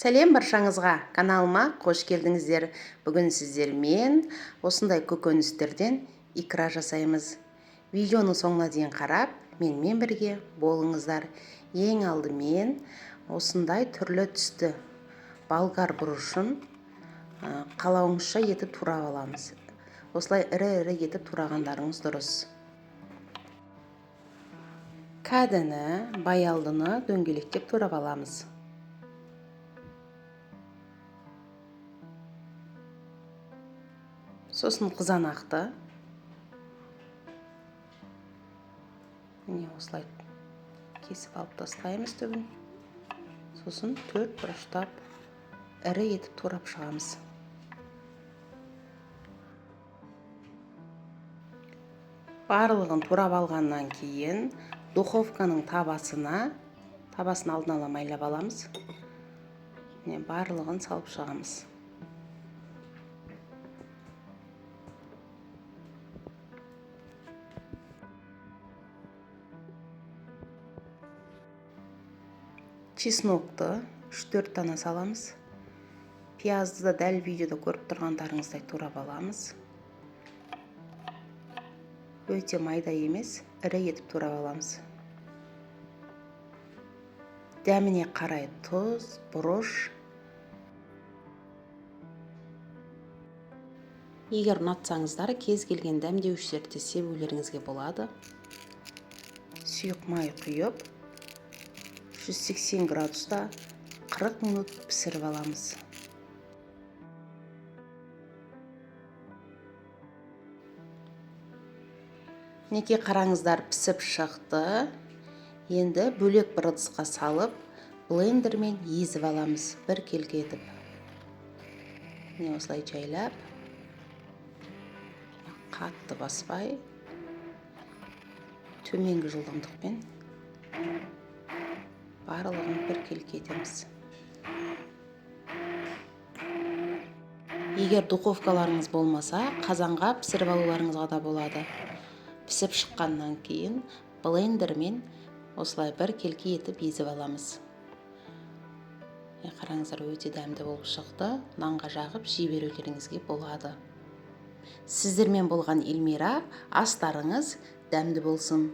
Сәлем баршаңызға, каналыма қош келдіңіздер. Бүгін сіздермен осындай көкөністерден икра жасаймыз. Видеоның соңына дейін қарап, менімен бірге болыңыздар. Ең алдымен осындай түрлі түсті болгар бұрышын қалауыңызша етіп турап аламыз. Осылай ірі-ірі етіп турағандарыңыз дұрыс. Кәдіні, баялдыны дөңгелектеп турап аламыз. Сосын қызанақты міне осылай кесіп алып тастаймыз түбін. Сосын төрт бұрыштап ірі етіп турап шығамыз. Барлығын турап алғаннан кейін духовканың табасын алдын ала майлап аламыз. Міне барлығын салып шығамыз. Чеснокты 3-4 дана саламыз. Пиязды да дәл видеода көріп тұрғандарыңыздай турап аламыз. Өте майда емес, ірі етіп турап аламыз. Дәміне қарай тұз, бұрыш. Егер ұнатсаңыздар, кез келген дәмдеуіштерді себулеріңізге болады. Сұйық май құйып 180 градуста 40 минут пісіріп аламыз. Неке қараңыздар, пісіп шықты. Енді бөлек бір ыдысқа салып, блендермен езіп аламыз, бір келке етіп. Міне осылай жайлап, қатты баспай, төменгі жылдамдықпен барлығын бір келке етеміз. Егер духовкаларыңыз болмаса, қазанға пісіріп алуларыңызға да болады. Пісіп шыққаннан кейін блендермен осылай бір келке етіп езіп аламыз. Қараңыздар, өте дәмді болып шықты. Нанға жағып жей берулеріңізге болады. Сіздермен болған Эльмира, астарыңыз дәмді болсын.